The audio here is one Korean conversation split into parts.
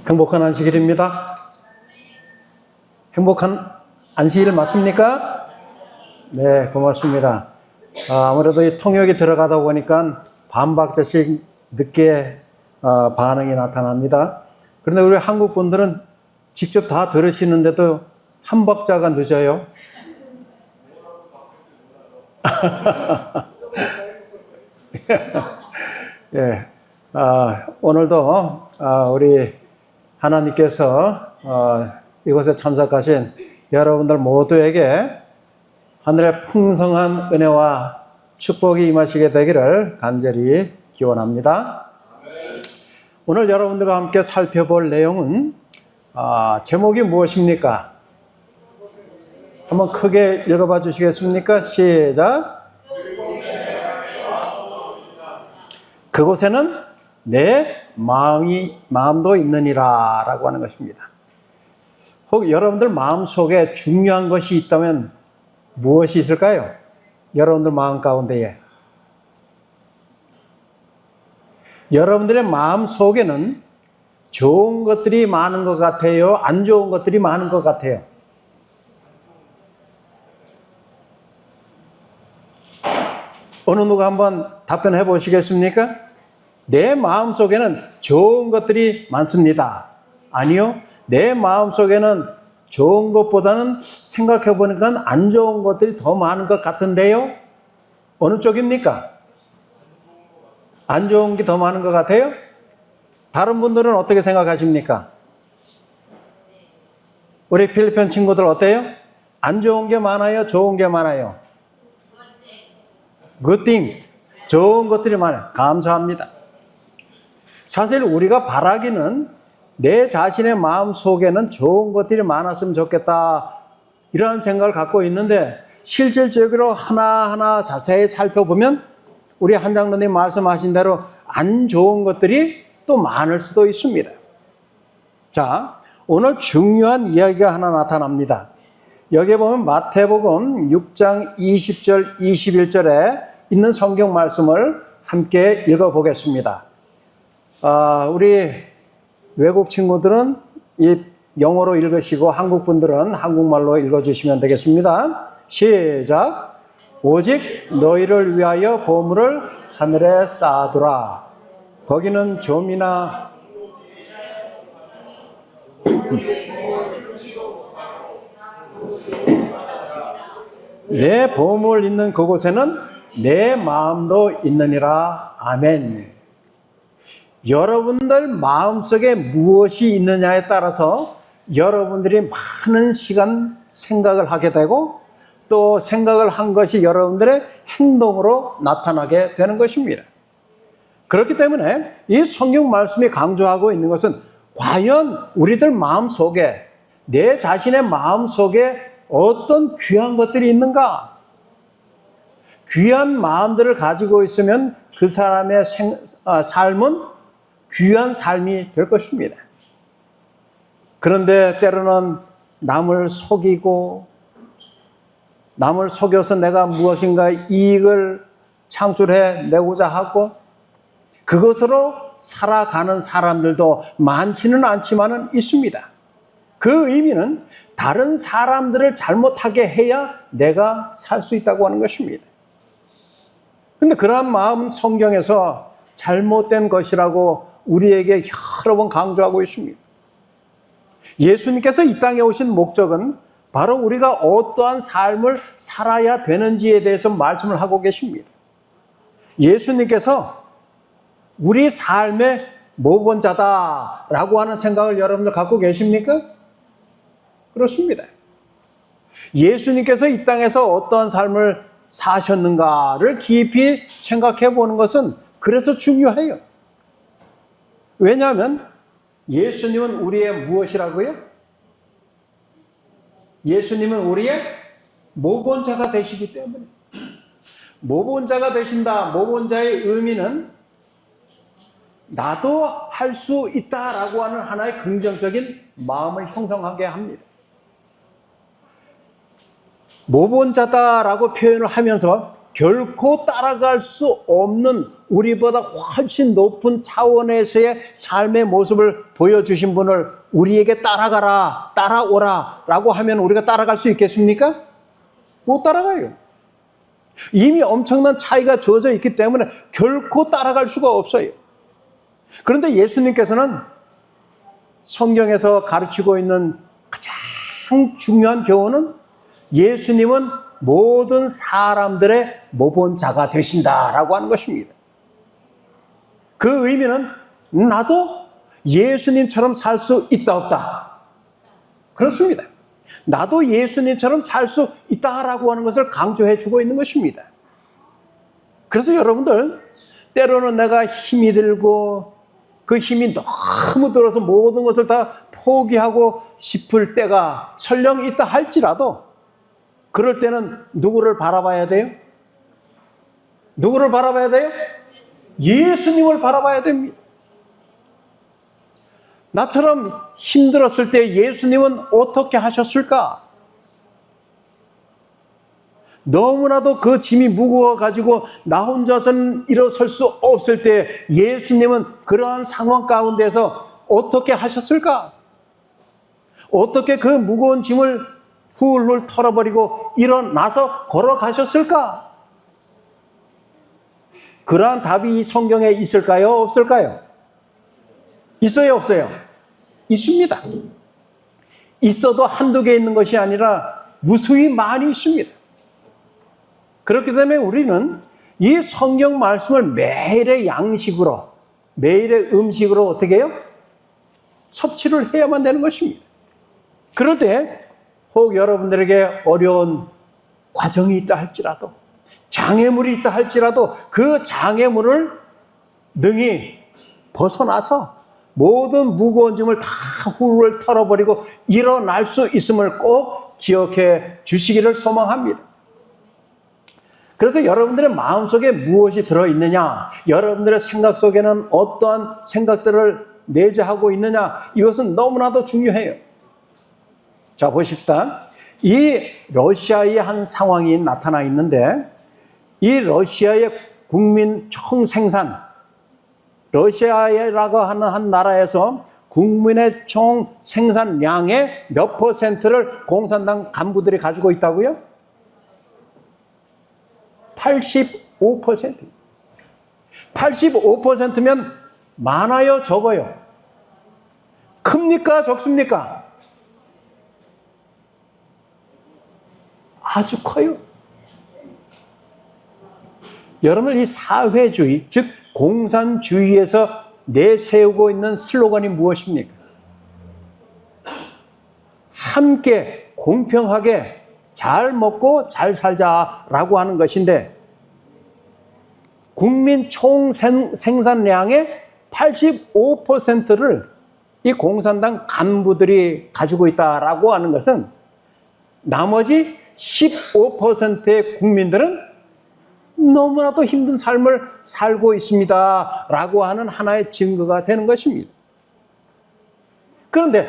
행복한 안식일입니다. 행복한 안식일 맞습니까? 네, 고맙습니다. 아무래도 이 통역이 들어가다 보니까 반박자씩 늦게 반응이 나타납니다. 그런데 우리 한국 분들은 직접 다 들으시는데도 한 박자가 늦어요. 예, 오늘도 우리 하나님께서 이곳에 참석하신 여러분들 모두에게 하늘의 풍성한 은혜와 축복이 임하시게 되기를 간절히 기원합니다. 오늘 여러분들과 함께 살펴볼 내용은 제목이 무엇입니까? 한번 크게 읽어봐 주시겠습니까? 시작. 그곳에는 내 마음도 있느니라 라고 하는 것입니다. 혹 여러분들 마음속에 중요한 것이 있다면 무엇이 있을까요? 여러분들 마음 가운데에. 여러분들의 마음 속에는 좋은 것들이 많은 것 같아요? 안 좋은 것들이 많은 것 같아요? 어느 누가 한번 답변해 보시겠습니까? 내 마음속에는 좋은 것들이 많습니다. 아니요. 내 마음속에는 좋은 것보다는 생각해 보니까 안 좋은 것들이 더 많은 것 같은데요. 어느 쪽입니까? 안 좋은 게 더 많은 것 같아요? 다른 분들은 어떻게 생각하십니까? 우리 필리핀 친구들 어때요? 안 좋은 게 많아요? 좋은 게 많아요? Good things. 좋은 것들이 많아요. 감사합니다. 사실 우리가 바라기는 내 자신의 마음 속에는 좋은 것들이 많았으면 좋겠다 이런 생각을 갖고 있는데 실질적으로 하나하나 자세히 살펴보면 우리 한장로님 말씀하신 대로 안 좋은 것들이 또 많을 수도 있습니다. 자, 오늘 중요한 이야기가 하나 나타납니다. 여기 보면 마태복음 6장 20절 21절에 있는 성경 말씀을 함께 읽어보겠습니다. 우리 외국 친구들은 이 영어로 읽으시고 한국 분들은 한국말로 읽어주시면 되겠습니다. 시작. 오직 너희를 위하여 보물을 하늘에 쌓아두라. 거기는 좀이나 내 보물 있는 그곳에는 내 마음도 있느니라. 아멘. 여러분들 마음속에 무엇이 있느냐에 따라서 여러분들이 많은 시간 생각을 하게 되고 또 생각을 한 것이 여러분들의 행동으로 나타나게 되는 것입니다. 그렇기 때문에 이 성경 말씀이 강조하고 있는 것은 과연 우리들 마음속에 내 자신의 마음속에 어떤 귀한 것들이 있는가? 귀한 마음들을 가지고 있으면 그 사람의 삶은 귀한 삶이 될 것입니다. 그런데 때로는 남을 속이고 남을 속여서 내가 무엇인가 이익을 창출해 내고자 하고 그것으로 살아가는 사람들도 많지는 않지만은 있습니다. 그 의미는 다른 사람들을 잘못하게 해야 내가 살 수 있다고 하는 것입니다. 그런데 그러한 마음은 성경에서 잘못된 것이라고 우리에게 여러 번 강조하고 있습니다. 예수님께서 이 땅에 오신 목적은 바로 우리가 어떠한 삶을 살아야 되는지에 대해서 말씀을 하고 계십니다. 예수님께서 우리 삶의 모본자다라고 하는 생각을 여러분들 갖고 계십니까? 그렇습니다. 예수님께서 이 땅에서 어떠한 삶을 사셨는가를 깊이 생각해 보는 것은 그래서 중요해요. 왜냐하면 예수님은 우리의 무엇이라고요? 예수님은 우리의 모본자가 되시기 때문에 모본자가 되신다. 모본자의 의미는 나도 할 수 있다라고 하는 하나의 긍정적인 마음을 형성하게 합니다. 모본자다라고 표현을 하면서 결코 따라갈 수 없는 우리보다 훨씬 높은 차원에서의 삶의 모습을 보여주신 분을 우리에게 따라가라, 따라오라 라고 하면 우리가 따라갈 수 있겠습니까? 못 따라가요. 이미 엄청난 차이가 주어져 있기 때문에 결코 따라갈 수가 없어요. 그런데 예수님께서는 성경에서 가르치고 있는 가장 중요한 교훈은 예수님은 모든 사람들의 모본자가 되신다라고 하는 것입니다. 그 의미는 나도 예수님처럼 살 수 있다 없다. 그렇습니다. 나도 예수님처럼 살 수 있다라고 하는 것을 강조해 주고 있는 것입니다. 그래서 여러분들, 때로는 내가 힘이 들고 그 힘이 너무 들어서 모든 것을 다 포기하고 싶을 때가 설령 있다 할지라도 그럴 때는 누구를 바라봐야 돼요? 누구를 바라봐야 돼요? 예수님을 바라봐야 됩니다. 나처럼 힘들었을 때 예수님은 어떻게 하셨을까? 너무나도 그 짐이 무거워가지고 나 혼자서는 일어설 수 없을 때 예수님은 그러한 상황 가운데서 어떻게 하셨을까? 어떻게 그 무거운 짐을 훌훌 털어버리고 일어나서 걸어가셨을까? 그러한 답이 이 성경에 있을까요? 없을까요? 있어요? 없어요? 있습니다. 있어도 한두 개 있는 것이 아니라 무수히 많이 있습니다. 그렇기 때문에 우리는 이 성경 말씀을 매일의 양식으로, 매일의 음식으로 어떻게 해요? 섭취를 해야만 되는 것입니다. 그럴 때 혹 여러분들에게 어려운 과정이 있다 할지라도, 장애물이 있다 할지라도 그 장애물을 능히 벗어나서 모든 무거운 짐을 다 훌훌 털어버리고 일어날 수 있음을 꼭 기억해 주시기를 소망합니다. 그래서 여러분들의 마음속에 무엇이 들어있느냐, 여러분들의 생각 속에는 어떠한 생각들을 내재하고 있느냐, 이것은 너무나도 중요해요. 자, 보십시다. 이 러시아의 한 상황이 나타나 있는데, 이 러시아의 국민 총생산, 러시아라고 하는 한 나라에서 국민의 총 생산량의 몇 퍼센트를 공산당 간부들이 가지고 있다고요? 85%. 85%면 많아요, 적어요? 큽니까, 적습니까? 아주 커요. 여러분, 이 사회주의, 즉 공산주의에서 내세우고 있는 슬로건이 무엇입니까? 함께 공평하게 잘 먹고 잘 살자라고 하는 것인데, 국민 총 생산량의 85%를 이 공산당 간부들이 가지고 있다라고 하는 것은 나머지 15%의 국민들은 너무나도 힘든 삶을 살고 있습니다 라고 하는 하나의 증거가 되는 것입니다. 그런데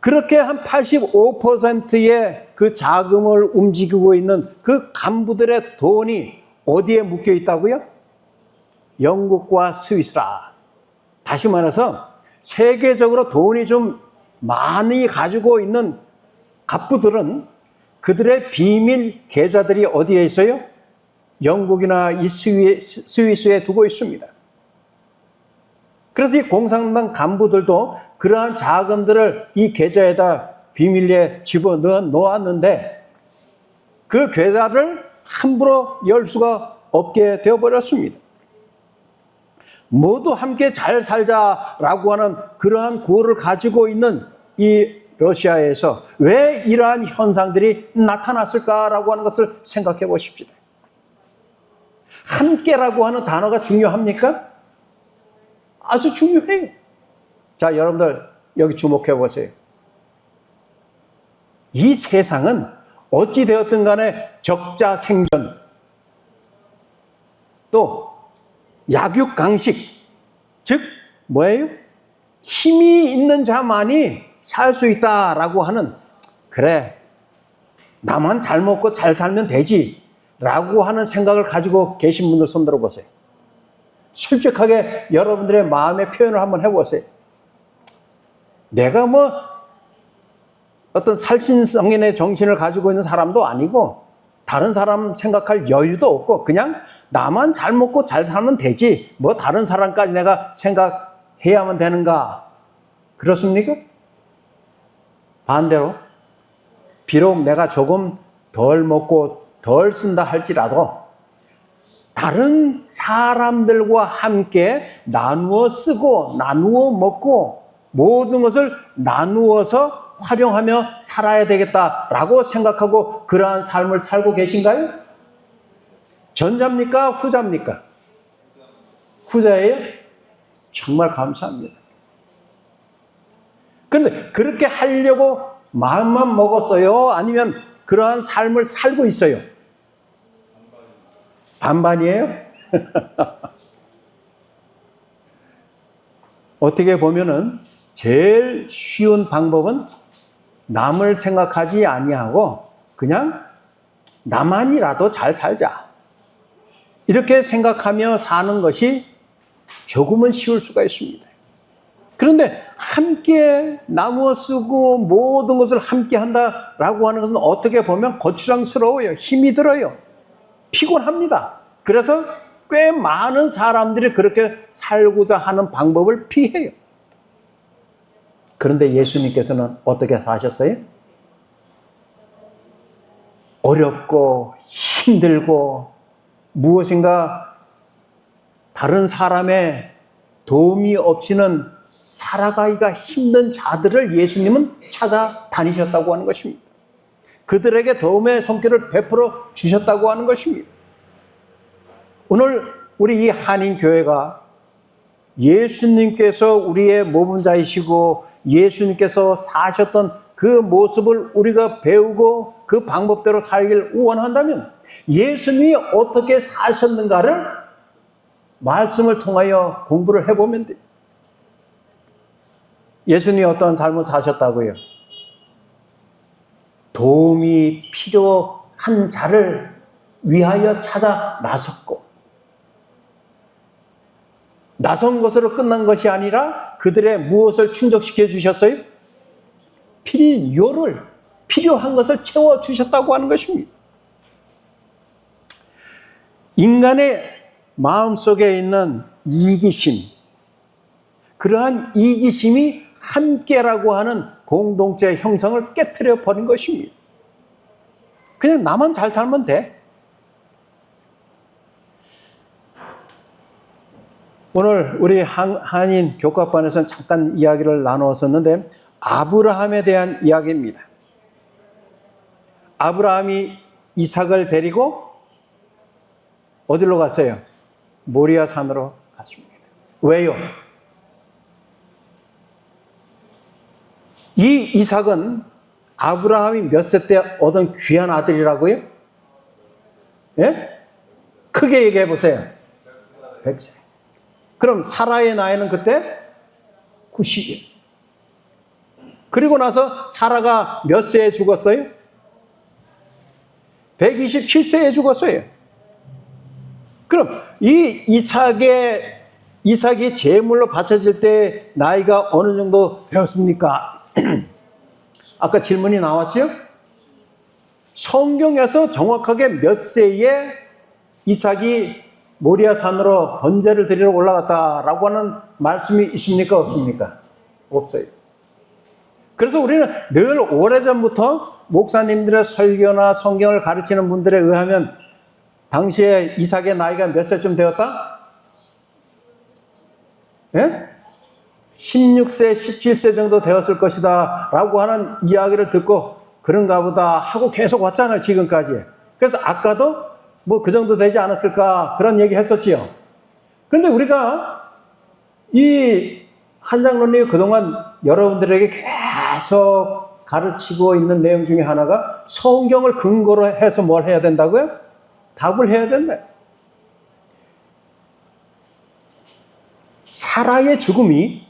그렇게 한 85%의 그 자금을 움직이고 있는 그 간부들의 돈이 어디에 묶여 있다고요? 영국과 스위스라. 다시 말해서 세계적으로 돈이 좀 많이 가지고 있는 갑부들은 그들의 비밀 계좌들이 어디에 있어요? 영국이나 이 스위스에 두고 있습니다. 그래서 이 공산당 간부들도 그러한 자금들을 이 계좌에다 비밀리에 집어넣었는데 그 계좌를 함부로 열 수가 없게 되어버렸습니다. 모두 함께 잘 살자라고 하는 그러한 구호를 가지고 있는 이 러시아에서 왜 이러한 현상들이 나타났을까라고 하는 것을 생각해 보십시오. 함께라고 하는 단어가 중요합니까? 아주 중요해요. 자, 여러분들 여기 주목해 보세요. 이 세상은 어찌 되었든 간에 적자생존, 또 약육강식, 즉 뭐예요? 힘이 있는 자만이 살 수 있다라고 하는, 그래 나만 잘 먹고 잘 살면 되지 라고 하는 생각을 가지고 계신 분들 손 들어보세요. 솔직하게 여러분들의 마음의 표현을 한번 해보세요. 내가 뭐 어떤 살신성인의 정신을 가지고 있는 사람도 아니고 다른 사람 생각할 여유도 없고 그냥 나만 잘 먹고 잘 살면 되지 뭐 다른 사람까지 내가 생각해야만 되는가? 그렇습니까? 반대로 비록 내가 조금 덜 먹고 덜 쓴다 할지라도 다른 사람들과 함께 나누어 쓰고 나누어 먹고 모든 것을 나누어서 활용하며 살아야 되겠다라고 생각하고 그러한 삶을 살고 계신가요? 전자입니까? 후자입니까? 후자예요? 정말 감사합니다. 그런데 그렇게 하려고 마음만 먹었어요? 아니면 그러한 삶을 살고 있어요? 반반이에요? 어떻게 보면은 제일 쉬운 방법은 남을 생각하지 아니하고 그냥 나만이라도 잘 살자. 이렇게 생각하며 사는 것이 조금은 쉬울 수가 있습니다. 그런데 함께 나누어 쓰고 모든 것을 함께 한다라고 하는 것은 어떻게 보면 거추장스러워요. 힘이 들어요. 피곤합니다. 그래서 꽤 많은 사람들이 그렇게 살고자 하는 방법을 피해요. 그런데 예수님께서는 어떻게 사셨어요? 어렵고 힘들고 무엇인가 다른 사람의 도움이 없이는 살아가기가 힘든 자들을 예수님은 찾아다니셨다고 하는 것입니다. 그들에게 도움의 손길을 베풀어 주셨다고 하는 것입니다. 오늘 우리 이 한인교회가 예수님께서 우리의 모범자이시고 예수님께서 사셨던 그 모습을 우리가 배우고 그 방법대로 살길 원한다면 예수님이 어떻게 사셨는가를 말씀을 통하여 공부를 해보면 돼요. 예수님이 어떤 삶을 사셨다고요? 도움이 필요한 자를 위하여 찾아 나섰고 나선 것으로 끝난 것이 아니라 그들의 무엇을 충족시켜 주셨어요? 필요한 것을 채워주셨다고 하는 것입니다. 인간의 마음속에 있는 이기심, 그러한 이기심이 함께라고 하는 공동체 형성을 깨트려 버린 것입니다. 그냥 나만 잘 살면 돼. 오늘 우리 한인 교과반에서는 잠깐 이야기를 나누었었는데 아브라함에 대한 이야기입니다. 아브라함이 이삭을 데리고 어디로 갔어요? 모리아 산으로 갔습니다. 왜요? 이 이삭은 아브라함이 몇 세 때 얻은 귀한 아들이라고요? 예? 크게 얘기해 보세요. 100세. 그럼 사라의 나이는 그때 90이었어요. 그리고 나서 사라가 몇 세에 죽었어요? 127세에 죽었어요. 그럼 이 이삭이 제물로 바쳐질 때 나이가 어느 정도 되었습니까? 아까 질문이 나왔죠? 성경에서 정확하게 몇 세에 이삭이 모리아 산으로 번제를 드리러 올라갔다라고 하는 말씀이 있습니까? 없습니까? 없어요. 그래서 우리는 늘 오래전부터 목사님들의 설교나 성경을 가르치는 분들에 의하면 당시에 이삭의 나이가 몇 세쯤 되었다? 예? 16세, 17세 정도 되었을 것이다 라고 하는 이야기를 듣고 그런가 보다 하고 계속 왔잖아요, 지금까지. 그래서 아까도 뭐 그 정도 되지 않았을까 그런 얘기 했었지요. 그런데 우리가 이 한장로님이 그동안 여러분들에게 계속 가르치고 있는 내용 중에 하나가 성경을 근거로 해서 뭘 해야 된다고요? 답을 해야 된다. 사라의 죽음이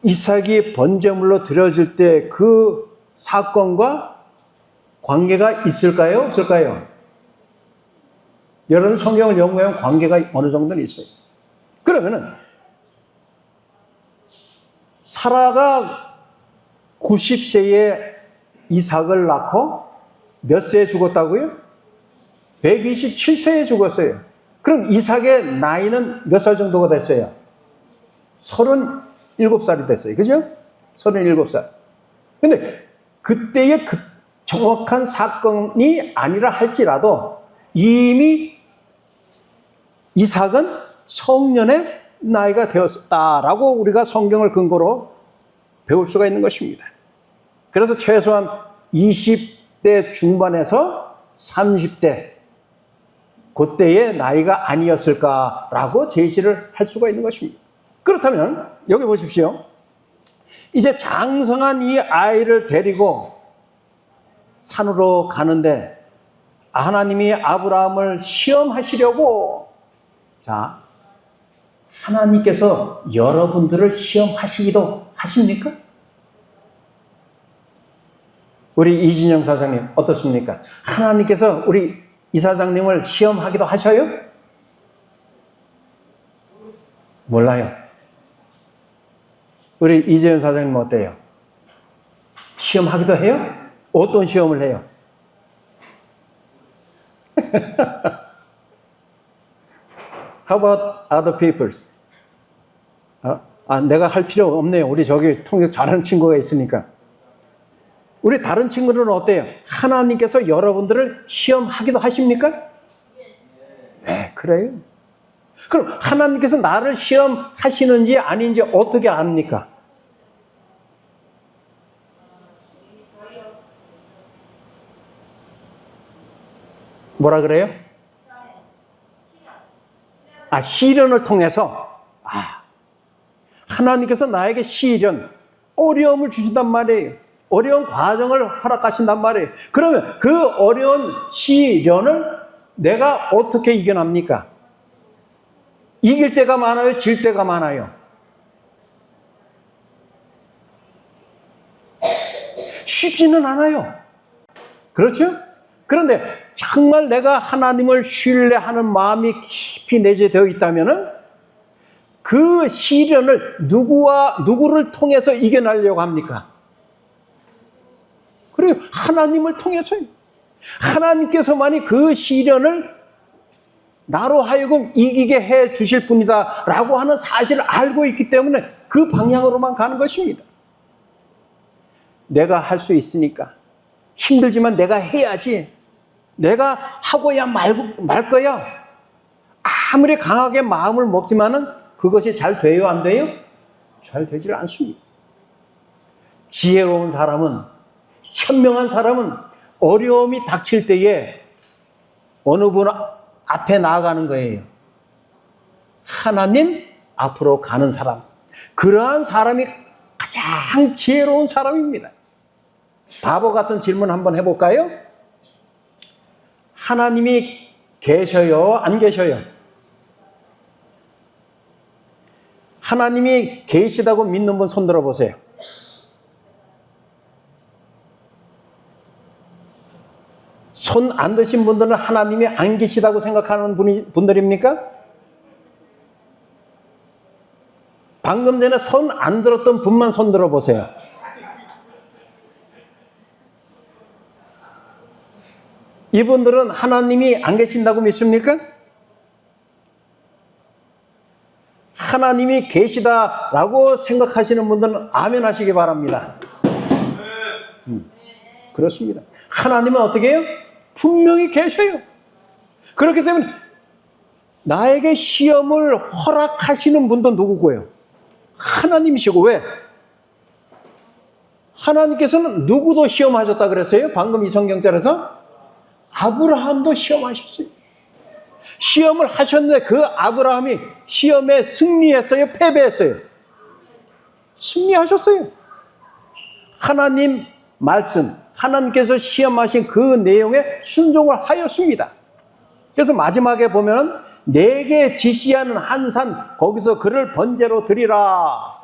이삭이 번제물로 드려질 때 그 사건과 관계가 있을까요? 없을까요? 여러분 성경을 연구하면 관계가 어느 정도는 있어요. 그러면은 사라가 90세에 이삭을 낳고 몇 세에 죽었다고요? 127세에 죽었어요. 그럼 이삭의 나이는 몇 살 정도가 됐어요? 37살이 됐어요. 그죠? 37살. 근데 그때의 그 정확한 사건이 아니라 할지라도 이미 이삭은 성년의 나이가 되었다라고 우리가 성경을 근거로 배울 수가 있는 것입니다. 그래서 최소한 20대 중반에서 30대 그때의 나이가 아니었을까라고 제시를 할 수가 있는 것입니다. 그렇다면 여기 보십시오. 이제 장성한 이 아이를 데리고 산으로 가는데 하나님이 아브라함을 시험하시려고, 자, 하나님께서 여러분들을 시험하시기도 하십니까? 우리 이진영 사장님 어떻습니까? 하나님께서 우리 이사장님을 시험하기도 하셔요? 몰라요. 우리 이재현 사장님 어때요? 시험하기도 해요? 어떤 시험을 해요? How about other people's? 내가 할 필요 없네요. 우리 저기 통역 잘하는 친구가 있으니까. 우리 다른 친구들은 어때요? 하나님께서 여러분들을 시험하기도 하십니까? 네, 그래요. 그럼 하나님께서 나를 시험하시는지 아닌지 어떻게 압니까? 뭐라 그래요? 시련을 통해서. 하나님께서 나에게 시련, 어려움을 주신단 말이에요. 어려운 과정을 허락하신단 말이에요. 그러면 그 어려운 시련을 내가 어떻게 이겨납니까? 이길 때가 많아요? 질 때가 많아요? 쉽지는 않아요. 그렇죠? 그런데 정말 내가 하나님을 신뢰하는 마음이 깊이 내재되어 있다면은 그 시련을 누구를 통해서 이겨내려고 합니까? 그래요. 하나님을 통해서요. 하나님께서만이 그 시련을 나로 하여금 이기게 해 주실 분이다 라고 하는 사실을 알고 있기 때문에 그 방향으로만 가는 것입니다. 내가 할 수 있으니까. 힘들지만 내가 해야지. 내가 하고야 말 거야. 아무리 강하게 마음을 먹지만은 그것이 잘 돼요, 안 돼요? 잘 되질 않습니다. 지혜로운 사람은, 현명한 사람은 어려움이 닥칠 때에 어느 분 앞에 나아가는 거예요. 하나님 앞으로 가는 사람. 그러한 사람이 가장 지혜로운 사람입니다. 바보 같은 질문 한번 해볼까요? 하나님이 계셔요? 안 계셔요? 하나님이 계시다고 믿는 분 손 들어보세요. 손 안 드신 분들은 하나님이 안 계시다고 생각하는 분들입니까? 방금 전에 손 안 들었던 분만 손 들어보세요. 이분들은 하나님이 안 계신다고 믿습니까? 하나님이 계시다라고 생각하시는 분들은 아멘 하시기 바랍니다. 그렇습니다. 하나님은 어떻게 해요? 분명히 계셔요. 그렇기 때문에 나에게 시험을 허락하시는 분도 누구고요? 하나님이시고. 왜? 하나님께서는 누구도 시험하셨다 그랬어요? 방금 이 성경절에서 아브라함도 시험하셨어요. 시험을 하셨는데 그 아브라함이 시험에 승리했어요? 패배했어요? 승리하셨어요. 하나님 말씀, 하나님께서 시험하신 그 내용에 순종을 하였습니다. 그래서 마지막에 보면 내게 지시하는 한 산 거기서 그를 번제로 드리라.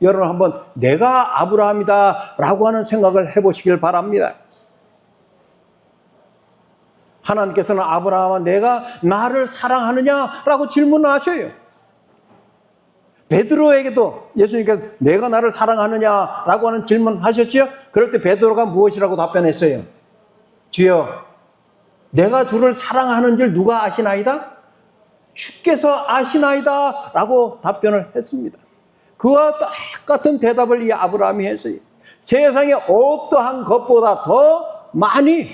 여러분 한번 내가 아브라함이다 라고 하는 생각을 해보시길 바랍니다. 하나님께서는 아브라함아 내가 나를 사랑하느냐라고 질문을 하셔요. 베드로에게도 예수님께서 내가 나를 사랑하느냐라고 하는 질문을 하셨지요. 그럴 때 베드로가 무엇이라고 답변했어요? 주여 내가 주를 사랑하는 줄 누가 아시나이다? 주께서 아시나이다 라고 답변을 했습니다. 그와 똑같은 대답을 이 아브라함이 했어요. 세상에 어떠한 것보다 더 많이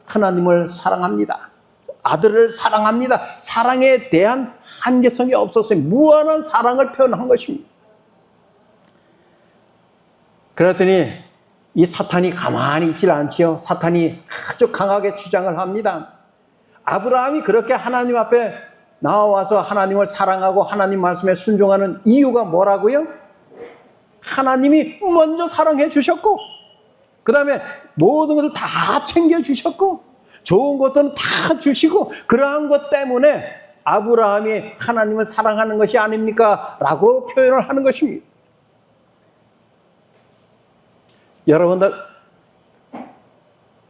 하나님을 사랑합니다. 아들을 사랑합니다. 사랑에 대한 한계성이 없었어요. 무한한 사랑을 표현한 것입니다. 그랬더니 이 사탄이 가만히 있질 않지요. 사탄이 아주 강하게 주장을 합니다. 아브라함이 그렇게 하나님 앞에 나와서 하나님을 사랑하고 하나님 말씀에 순종하는 이유가 뭐라고요? 하나님이 먼저 사랑해 주셨고 그 다음에 모든 것을 다 챙겨주셨고 좋은 것들은 다 주시고 그러한 것 때문에 아브라함이 하나님을 사랑하는 것이 아닙니까? 라고 표현을 하는 것입니다. 여러분들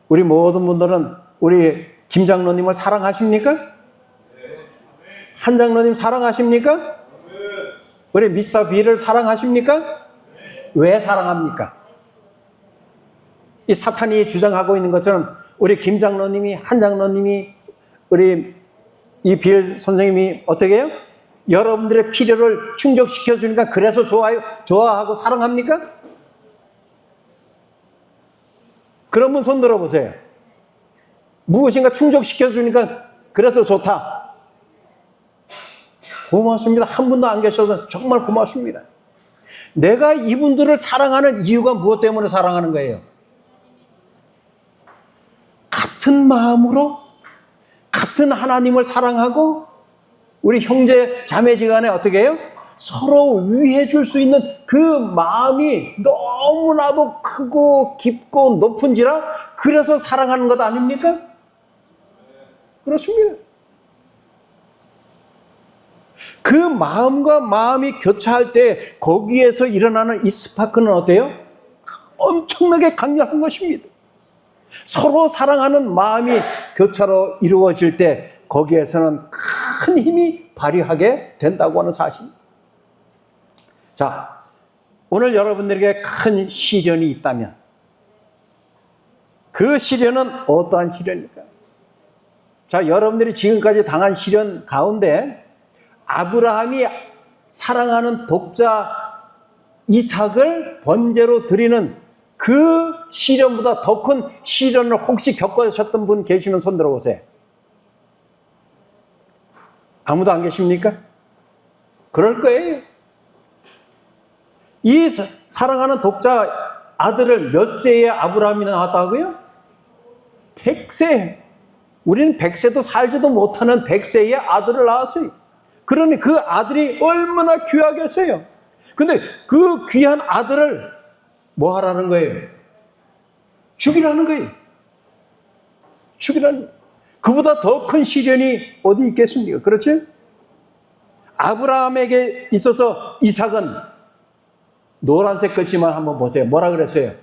우리 모든 분들은 우리 김 장로님을 사랑하십니까? 한 장로님 사랑하십니까? 우리 미스터 B를 사랑하십니까? 왜 사랑합니까? 이 사탄이 주장하고 있는 것처럼 우리 김 장로님이 한 장로님이 우리 이 빌 선생님이 어떻게 해요? 여러분들의 필요를 충족시켜 주니까 그래서 좋아하고 사랑합니까? 그런 분 손 들어보세요. 무엇인가 충족시켜 주니까 그래서 좋다. 고맙습니다. 한 분도 안 계셔서 정말 고맙습니다. 내가 이분들을 사랑하는 이유가 무엇 때문에 사랑하는 거예요? 같은 마음으로 같은 하나님을 사랑하고 우리 형제 자매지간에 어떻게 해요? 서로 위해 줄 수 있는 그 마음이 너무나도 크고 깊고 높은지라 그래서 사랑하는 것 아닙니까? 그렇습니다. 그 마음과 마음이 교차할 때 거기에서 일어나는 이 스파크는 어때요? 엄청나게 강력한 것입니다. 서로 사랑하는 마음이 교차로 이루어질 때 거기에서는 큰 힘이 발휘하게 된다고 하는 사실. 자, 오늘 여러분들에게 큰 시련이 있다면 그 시련은 어떠한 시련입니까? 자, 여러분들이 지금까지 당한 시련 가운데 아브라함이 사랑하는 독자 이삭을 번제로 드리는 그 시련보다 더 큰 시련을 혹시 겪으셨던 분 계시면 손 들어보세요. 아무도 안 계십니까? 그럴 거예요. 이 사랑하는 독자 아들을 몇 세에 아브라함이 낳았다고요? 100세. 우리는 100세도 살지도 못하는 100세의 아들을 낳았어요. 그러니 그 아들이 얼마나 귀하겠어요. 근데 그 귀한 아들을 뭐 하라는 거예요? 죽이라는 거예요. 죽이라는. 그보다 더 큰 시련이 어디 있겠습니까? 그렇지? 아브라함에게 있어서 이삭은 노란색 글씨만 한번 보세요. 뭐라 그랬어요?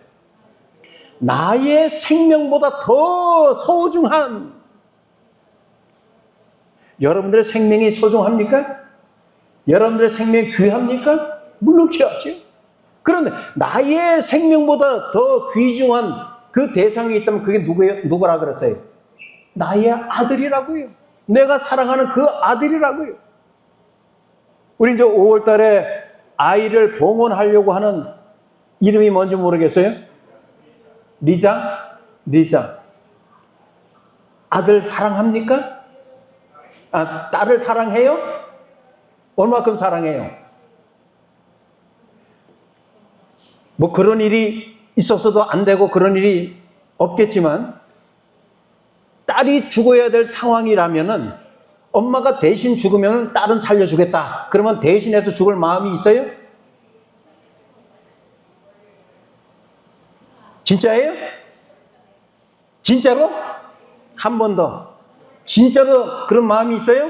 나의 생명보다 더 소중한. 여러분들의 생명이 소중합니까? 여러분들의 생명이 귀합니까? 물론 귀하죠. 그런데 나의 생명보다 더 귀중한 그 대상이 있다면 그게 누구라 그랬어요? 나의 아들이라고요. 내가 사랑하는 그 아들이라고요. 우리 이제 5월 달에 아이를 봉헌하려고 하는 이름이 뭔지 모르겠어요? 리자? 아들 사랑합니까? 딸을 사랑해요? 얼마큼 사랑해요? 뭐 그런 일이 있었어도 안 되고 그런 일이 없겠지만 딸이 죽어야 될 상황이라면은 엄마가 대신 죽으면 딸은 살려주겠다. 그러면 대신해서 죽을 마음이 있어요? 진짜예요? 진짜로? 한 번 더. 진짜로 그런 마음이 있어요?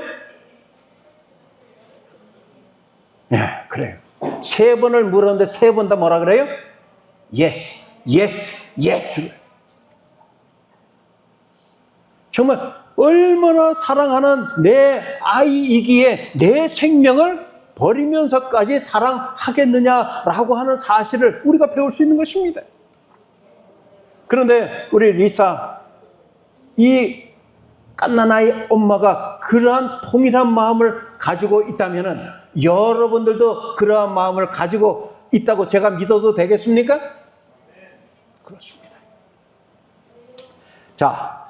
네, 그래요. 3번을 물었는데 3번 다 뭐라 그래요? Yes, yes, yes. 정말 얼마나 사랑하는 내 아이이기에 내 생명을 버리면서까지 사랑하겠느냐라고 하는 사실을 우리가 배울 수 있는 것입니다. 그런데 우리 리사, 이 갓난아이 엄마가 그러한 동일한 마음을 가지고 있다면 여러분들도 그러한 마음을 가지고 있다고 제가 믿어도 되겠습니까? 그렇습니다. 자,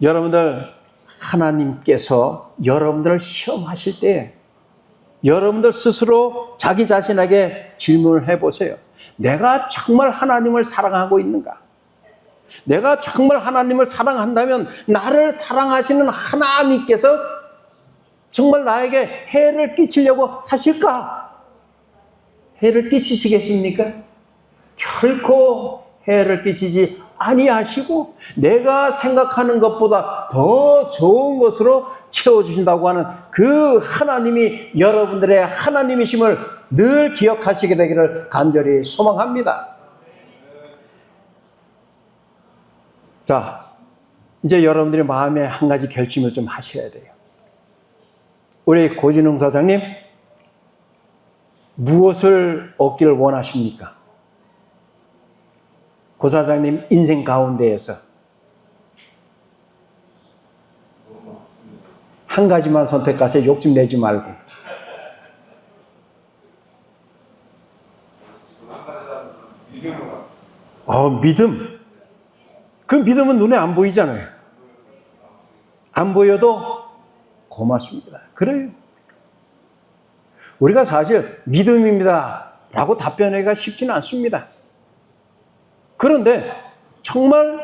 여러분들 하나님께서 여러분들을 시험하실 때 여러분들 스스로 자기 자신에게 질문을 해보세요. 내가 정말 하나님을 사랑하고 있는가? 내가 정말 하나님을 사랑한다면 나를 사랑하시는 하나님께서 정말 나에게 해를 끼치려고 하실까? 해를 끼치시겠습니까? 결코 해를 끼치지 아니하시고 내가 생각하는 것보다 더 좋은 것으로 채워주신다고 하는 그 하나님이 여러분들의 하나님이심을 늘 기억하시게 되기를 간절히 소망합니다. 자, 이제 여러분들이 마음에 한 가지 결심을 좀 하셔야 돼요. 우리 고진웅 사장님, 무엇을 얻기를 원하십니까? 고 사장님 인생 가운데에서 한 가지만 선택하세요. 욕심 내지 말고. 믿음. 그 믿음은 눈에 안 보이잖아요. 안 보여도 고맙습니다. 그래요. 우리가 사실 믿음입니다 라고 답변하기가 쉽지는 않습니다. 그런데 정말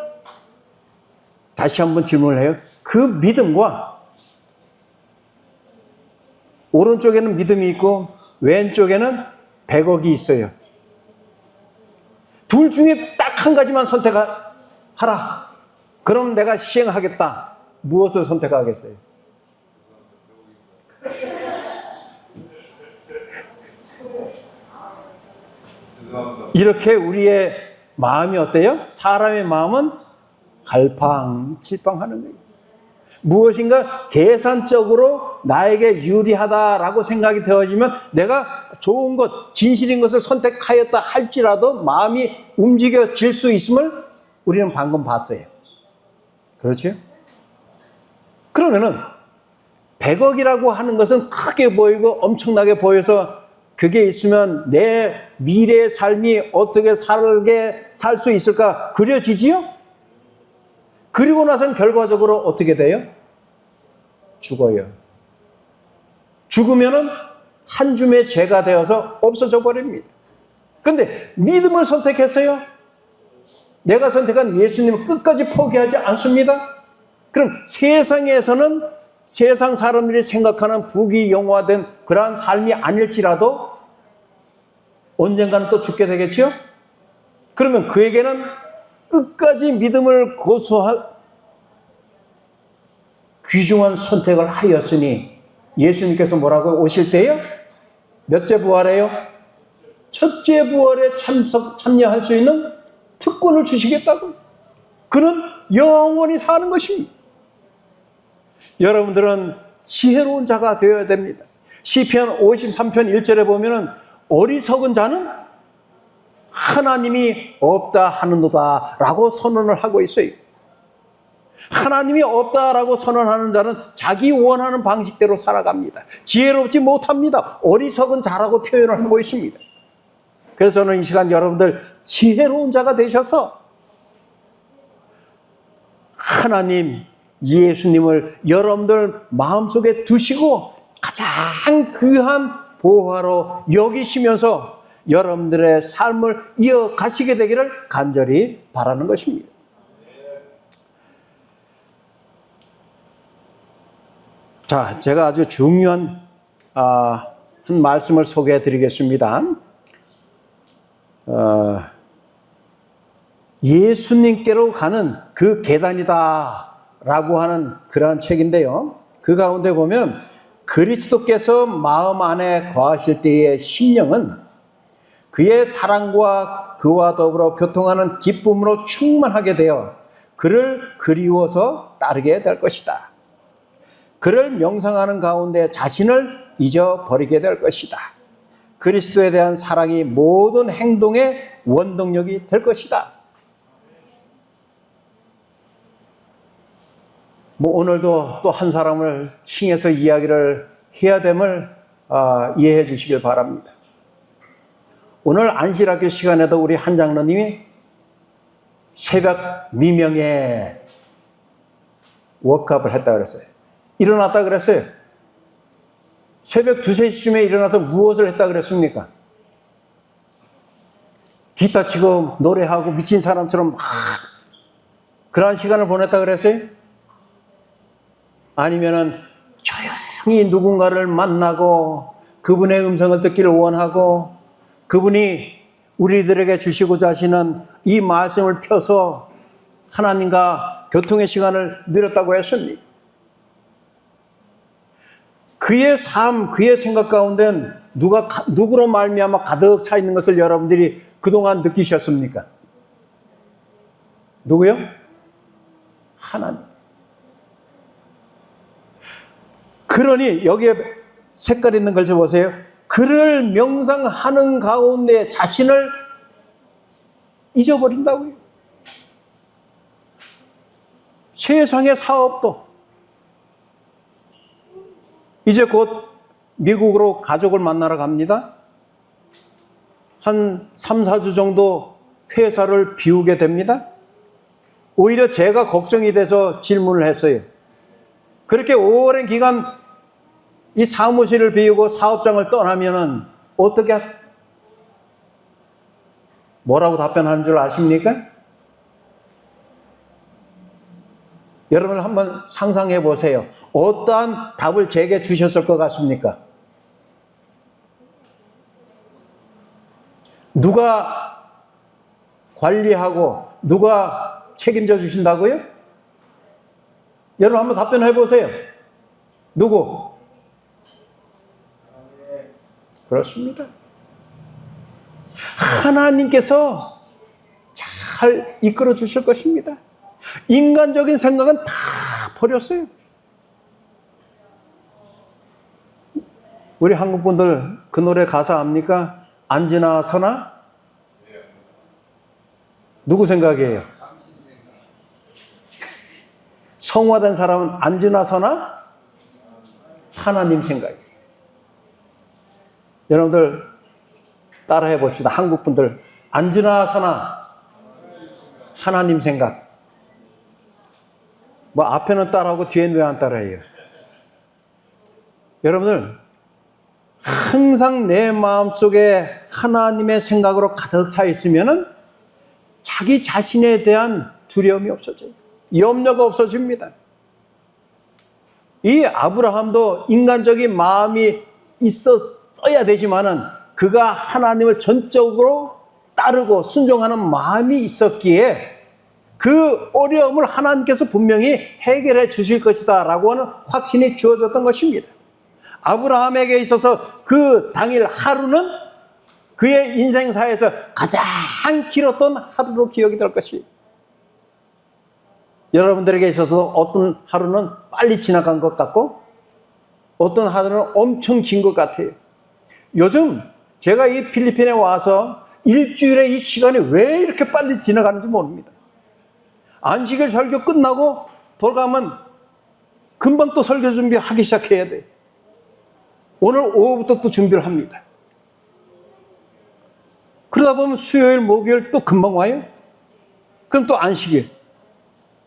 다시 한번 질문을 해요. 그 믿음과 오른쪽에는 믿음이 있고 왼쪽에는 100억이 있어요. 둘 중에 딱 한 가지만 선택하라. 그럼 내가 시행하겠다. 무엇을 선택하겠어요? 이렇게 우리의 마음이 어때요? 사람의 마음은 갈팡질팡하는 거예요. 무엇인가 계산적으로 나에게 유리하다라고 생각이 되어지면 내가 좋은 것, 진실인 것을 선택하였다 할지라도 마음이 움직여질 수 있음을 우리는 방금 봤어요. 그렇죠? 그러면은 100억이라고 하는 것은 크게 보이고 엄청나게 보여서 그게 있으면 내 미래의 삶이 어떻게 살 수 있을까 그려지지요? 그리고 나서는 결과적으로 어떻게 돼요? 죽어요. 죽으면은 한 줌의 죄가 되어서 없어져 버립니다. 그런데 믿음을 선택했어요. 내가 선택한 예수님을 끝까지 포기하지 않습니다. 그럼 세상에서는 세상 사람들이 생각하는 부귀영화된 그러한 삶이 아닐지라도 언젠가는 또 죽게 되겠죠? 그러면 그에게는 끝까지 믿음을 고수할 귀중한 선택을 하였으니 예수님께서 뭐라고 오실 때요? 몇째 부활에요? 첫째 부활에 참여할 수 있는 특권을 주시겠다고. 그는 영원히 사는 것입니다. 여러분들은 지혜로운 자가 되어야 됩니다. 시편 53편 1절에 보면은 어리석은 자는 하나님이 없다 하는도다 라고 선언을 하고 있어요. 하나님이 없다라고 선언하는 자는 자기 원하는 방식대로 살아갑니다. 지혜롭지 못합니다. 어리석은 자라고 표현을 하고 있습니다. 그래서 저는 이 시간 여러분들 지혜로운 자가 되셔서 하나님, 예수님을 여러분들 마음속에 두시고 가장 귀한 보화로 여기시면서 여러분들의 삶을 이어가시게 되기를 간절히 바라는 것입니다. 자, 제가 아주 중요한 한 말씀을 소개해 드리겠습니다. 예수님께로 가는 그 계단이다 라고 하는 그러한 책인데요. 그 가운데 보면 그리스도께서 마음 안에 거하실 때의 심령은 그의 사랑과 그와 더불어 교통하는 기쁨으로 충만하게 되어 그를 그리워서 따르게 될 것이다. 그를 명상하는 가운데 자신을 잊어버리게 될 것이다. 그리스도에 대한 사랑이 모든 행동의 원동력이 될 것이다. 오늘도 또 한 사람을 칭해서 이야기를 해야 됨을 이해해 주시길 바랍니다. 오늘 안실학교 시간에도 우리 한 장로님이 새벽 미명에 워크업을 했다 그랬어요. 일어났다 그랬어요. 새벽 2, 3시쯤에 일어나서 무엇을 했다 그랬습니까? 기타 치고 노래하고 미친 사람처럼 막 그러한 시간을 보냈다 그랬어요? 아니면은 조용히 누군가를 만나고 그분의 음성을 듣기를 원하고 그분이 우리들에게 주시고자 하시는 이 말씀을 펴서 하나님과 교통의 시간을 누렸다고 했습니다. 그의 삶, 그의 생각 가운데는 누구로 말미암아 가득 차 있는 것을 여러분들이 그동안 느끼셨습니까? 누구요? 하나님. 그러니 여기에 색깔 있는 걸 좀 보세요. 그를 명상하는 가운데 자신을 잊어버린다고요. 세상의 사업도 이제 곧 미국으로 가족을 만나러 갑니다. 한 3, 4주 정도 회사를 비우게 됩니다. 오히려 제가 걱정이 돼서 질문을 했어요. 그렇게 오랜 기간 이 사무실을 비우고 사업장을 떠나면은 어떻게 뭐라고 답변하는 줄 아십니까? 여러분 한번 상상해 보세요. 어떠한 답을 제게 주셨을 것 같습니까? 누가 관리하고 누가 책임져 주신다고요? 여러분 한번 답변해 보세요. 누구? 그렇습니다. 하나님께서 잘 이끌어 주실 것입니다. 인간적인 생각은 다 버렸어요. 우리 한국 분들 그 노래 가사 압니까? 앉으나 서나? 누구 생각이에요? 성화된 사람은 앉으나 서나? 하나님 생각이에요. 여러분들 따라해 봅시다. 한국 분들 앉으나 서나 하나님 생각. 뭐 앞에는 따라하고 뒤에는 왜 안 따라해요? 여러분들 항상 내 마음속에 하나님의 생각으로 가득 차 있으면은 자기 자신에 대한 두려움이 없어져요. 염려가 없어집니다. 이 아브라함도 인간적인 마음이 있어야 되지만은 그가 하나님을 전적으로 따르고 순종하는 마음이 있었기에 그 어려움을 하나님께서 분명히 해결해 주실 것이다 라고 하는 확신이 주어졌던 것입니다. 아브라함에게 있어서 그 당일 하루는 그의 인생사에서 가장 길었던 하루로 기억이 될 것이. 여러분들에게 있어서 어떤 하루는 빨리 지나간 것 같고 어떤 하루는 엄청 긴 것 같아요. 요즘 제가 이 필리핀에 와서 일주일에 이 시간이 왜 이렇게 빨리 지나가는지 모릅니다. 안식일 설교 끝나고 돌아가면 금방 또 설교 준비하기 시작해야 돼. 오늘 오후부터 또 준비를 합니다. 그러다 보면 수요일, 목요일 또 금방 와요. 그럼 또 안식일.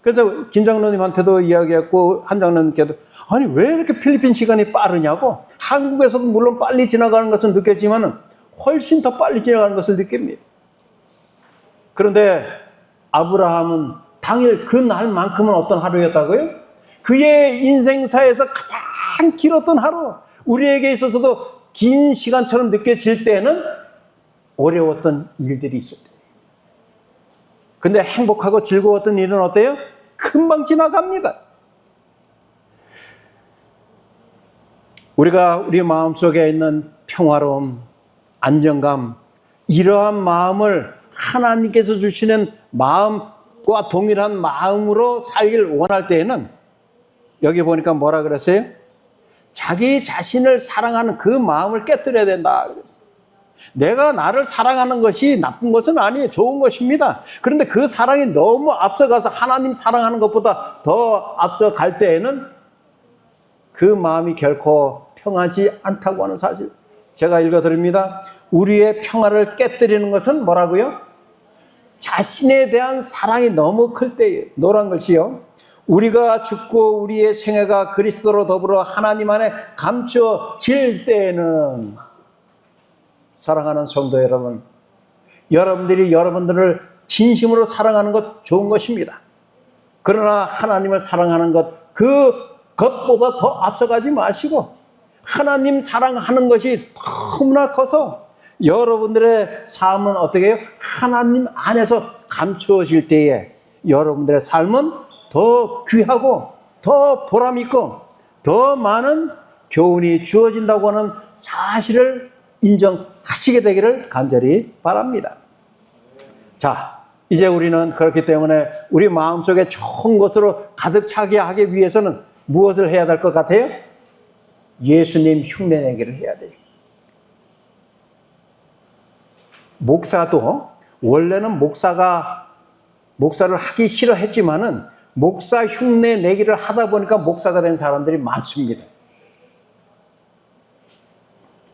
그래서 김 장로님한테도 이야기했고 한 장로님께도 아니 왜 이렇게 필리핀 시간이 빠르냐고. 한국에서도 물론 빨리 지나가는 것은 느꼈지만 훨씬 더 빨리 지나가는 것을 느낍니다. 그런데 아브라함은 당일 그 날만큼은 어떤 하루였다고요? 그의 인생사에서 가장 길었던 하루. 우리에게 있어서도 긴 시간처럼 느껴질 때는 어려웠던 일들이 있을 때예요. 근데 행복하고 즐거웠던 일은 어때요? 금방 지나갑니다. 우리가 우리 마음속에 있는 평화로움, 안정감, 이러한 마음을 하나님께서 주시는 마음 하나님과 동일한 마음으로 살길 원할 때에는 여기 보니까 뭐라 그랬어요? 자기 자신을 사랑하는 그 마음을 깨뜨려야 된다 그랬어요. 내가 나를 사랑하는 것이 나쁜 것은 아니에요. 좋은 것입니다. 그런데 그 사랑이 너무 앞서가서 하나님 사랑하는 것보다 더 앞서갈 때에는 그 마음이 결코 평하지 않다고 하는 사실. 제가 읽어드립니다. 우리의 평화를 깨뜨리는 것은 뭐라고요? 자신에 대한 사랑이 너무 클 때예요. 노란 글씨요. 우리가 죽고 우리의 생애가 그리스도로 더불어 하나님 안에 감춰질 때에는, 사랑하는 성도 여러분, 여러분들이 여러분들을 진심으로 사랑하는 것 좋은 것입니다. 그러나 하나님을 사랑하는 것, 그것보다 더 앞서가지 마시고 하나님 사랑하는 것이 너무나 커서 여러분들의 삶은 어떻게 해요? 하나님 안에서 감추어질 때에 여러분들의 삶은 더 귀하고 더 보람있고 더 많은 교훈이 주어진다고 하는 사실을 인정하시게 되기를 간절히 바랍니다. 자, 이제 우리는 그렇기 때문에 우리 마음속에 좋은 것으로 가득 차게 하기 위해서는 무엇을 해야 될 것 같아요? 예수님 흉내내기를 해야 돼요. 목사도 원래는 목사를 하기 싫어했지만은 목사 흉내내기를 하다 보니까 목사가 된 사람들이 많습니다.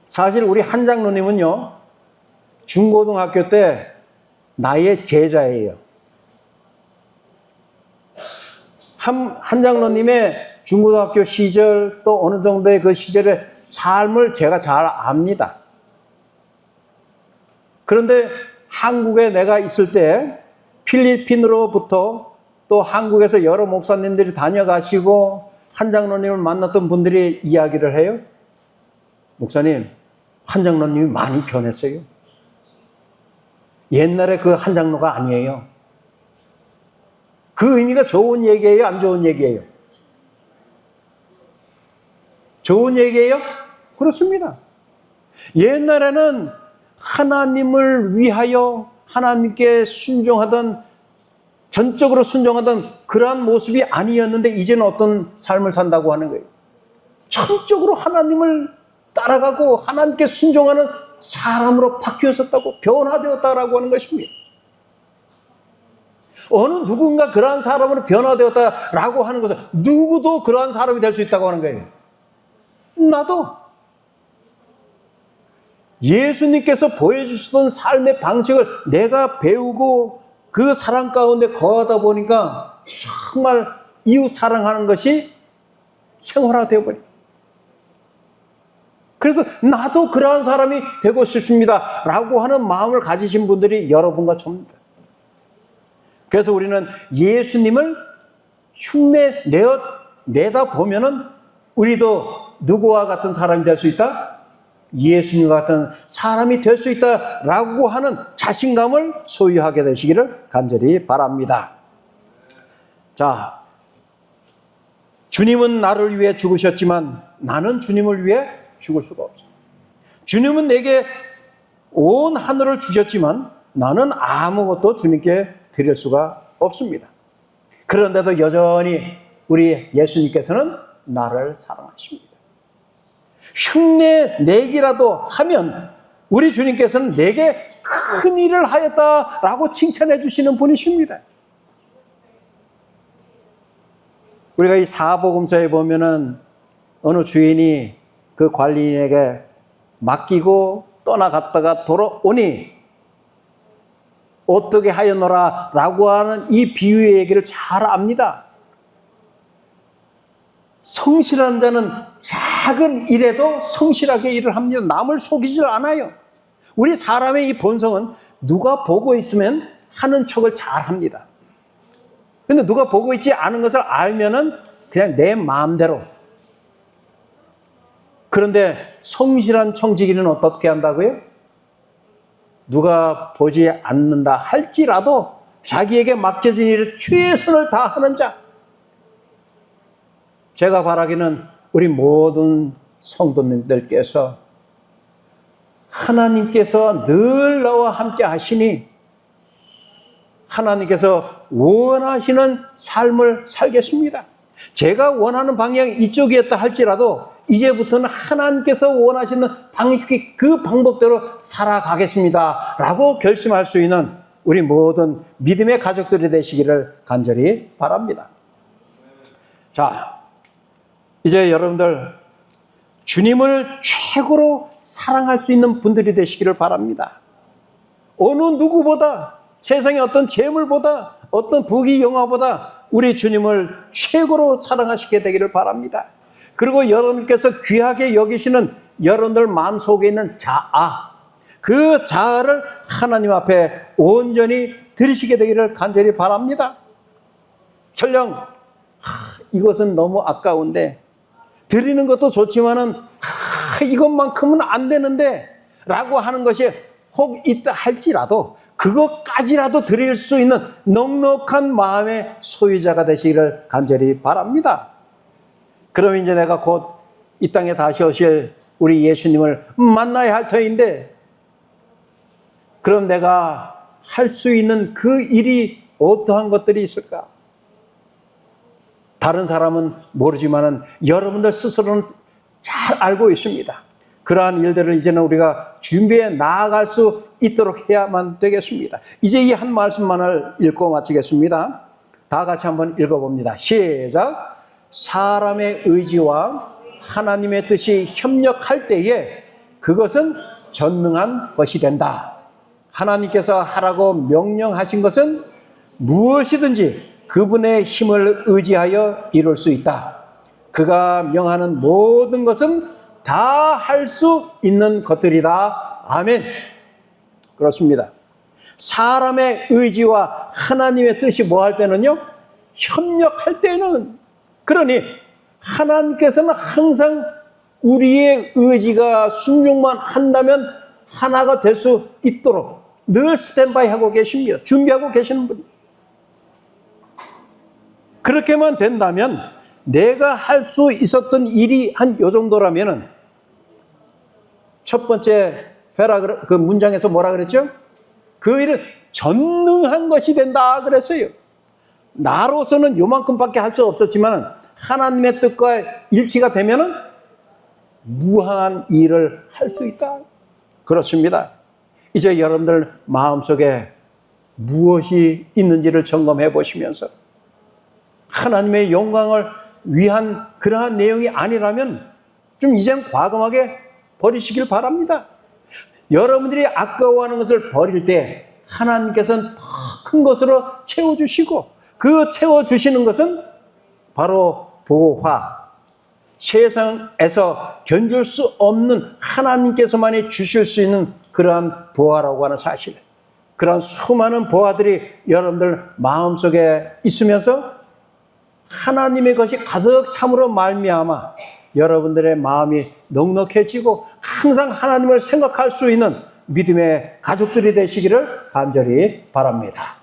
사실 우리 한 장로님은요, 중고등학교 때 나의 제자예요. 한 장로님의 중고등학교 시절 또 어느 정도의 그 시절의 삶을 제가 잘 압니다. 그런데 한국에 내가 있을 때 필리핀으로부터 또 한국에서 여러 목사님들이 다녀가시고 한 장로님을 만났던 분들이 이야기를 해요. 목사님, 한 장로님이 많이 변했어요. 옛날에 그 한 장로가 아니에요. 그 의미가 좋은 얘기예요? 안 좋은 얘기예요? 좋은 얘기예요? 그렇습니다. 옛날에는 하나님을 위하여 하나님께 순종하던, 전적으로 순종하던 그러한 모습이 아니었는데 이제는 어떤 삶을 산다고 하는 거예요. 전적으로 하나님을 따라가고 하나님께 순종하는 사람으로 바뀌어졌다고, 변화되었다라고 하는 것입니다. 어느 누군가 그러한 사람으로 변화되었다라고 하는 것은 누구도 그러한 사람이 될 수 있다고 하는 거예요. 나도. 예수님께서 보여주시던 삶의 방식을 내가 배우고 그 사랑 가운데 거하다 보니까 정말 이웃 사랑하는 것이 생활화되어 버려요. 그래서 나도 그러한 사람이 되고 싶습니다 라고 하는 마음을 가지신 분들이 여러분과 저입니다. 그래서 우리는 예수님을 흉내내다 보면은 우리도 누구와 같은 사람이 될 수 있다? 예수님과 같은 사람이 될 수 있다라고 하는 자신감을 소유하게 되시기를 간절히 바랍니다. 자, 주님은 나를 위해 죽으셨지만 나는 주님을 위해 죽을 수가 없어요. 주님은 내게 온 하늘을 주셨지만 나는 아무것도 주님께 드릴 수가 없습니다. 그런데도 여전히 우리 예수님께서는 나를 사랑하십니다. 흉내 내기라도 하면 우리 주님께서는 내게 큰 일을 하였다라고 칭찬해 주시는 분이십니다. 우리가 이 사복음서에 보면은 어느 주인이 그 관리인에게 맡기고 떠나갔다가 돌아오니 어떻게 하였노라 라고 하는 이 비유의 얘기를 잘 압니다. 성실한 자는 작은 일에도 성실하게 일을 합니다. 남을 속이질 않아요. 우리 사람의 이 본성은 누가 보고 있으면 하는 척을 잘 합니다. 근데 누가 보고 있지 않은 것을 알면은 그냥 내 마음대로. 그런데 성실한 청지기는 어떻게 한다고요? 누가 보지 않는다 할지라도 자기에게 맡겨진 일에 최선을 다하는 자. 제가 바라기는 우리 모든 성도님들께서 하나님께서 늘 나와 함께 하시니 하나님께서 원하시는 삶을 살겠습니다. 제가 원하는 방향이 이쪽이었다 할지라도 이제부터는 하나님께서 원하시는 방식이 그 방법대로 살아가겠습니다 라고 결심할 수 있는 우리 모든 믿음의 가족들이 되시기를 간절히 바랍니다. 자, 이제 여러분들 주님을 최고로 사랑할 수 있는 분들이 되시기를 바랍니다. 어느 누구보다, 세상의 어떤 재물보다, 어떤 부귀 영화보다 우리 주님을 최고로 사랑하시게 되기를 바랍니다. 그리고 여러분께서 귀하게 여기시는 여러분들 마음속에 있는 자아, 그 자아를 하나님 앞에 온전히 드리시게 되기를 간절히 바랍니다. 설령 이것은 너무 아까운데, 드리는 것도 좋지만은 이것만큼은 안 되는데 라고 하는 것이 혹 있다 할지라도 그것까지라도 드릴 수 있는 넉넉한 마음의 소유자가 되시기를 간절히 바랍니다. 그럼 이제 내가 곧 이 땅에 다시 오실 우리 예수님을 만나야 할 터인데, 그럼 내가 할 수 있는 그 일이 어떠한 것들이 있을까? 다른 사람은 모르지만은 여러분들 스스로는 잘 알고 있습니다. 그러한 일들을 이제는 우리가 준비해 나아갈 수 있도록 해야만 되겠습니다. 이제 이 한 말씀만을 읽고 마치겠습니다. 다 같이 한번 읽어봅니다. 시작. 사람의 의지와 하나님의 뜻이 협력할 때에 그것은 전능한 것이 된다. 하나님께서 하라고 명령하신 것은 무엇이든지 그분의 힘을 의지하여 이룰 수 있다. 그가 명하는 모든 것은 다 할 수 있는 것들이다. 아멘. 그렇습니다. 사람의 의지와 하나님의 뜻이 뭐 할 때는요? 협력할 때는, 그러니 하나님께서는 항상 우리의 의지가 순종만 한다면 하나가 될 수 있도록 늘 스탠바이 하고 계십니다. 준비하고 계시는 분. 그렇게만 된다면 내가 할 수 있었던 일이 한 요 정도라면은, 첫 번째 그 문장에서 뭐라 그랬죠? 그 일은 전능한 것이 된다 그랬어요. 나로서는 요만큼밖에 할 수 없었지만 하나님의 뜻과 일치가 되면은 무한한 일을 할 수 있다. 그렇습니다. 이제 여러분들 마음속에 무엇이 있는지를 점검해 보시면서 하나님의 영광을 위한 그러한 내용이 아니라면 좀 이젠 과감하게 버리시길 바랍니다. 여러분들이 아까워하는 것을 버릴 때 하나님께서는 더 큰 것으로 채워주시고, 그 채워주시는 것은 바로 보화, 세상에서 견줄 수 없는 하나님께서만이 주실 수 있는 그러한 보화라고 하는 사실, 그러한 수많은 보화들이 여러분들 마음속에 있으면서 하나님의 것이 가득 참으로 말미암아 여러분들의 마음이 넉넉해지고 항상 하나님을 생각할 수 있는 믿음의 가족들이 되시기를 간절히 바랍니다.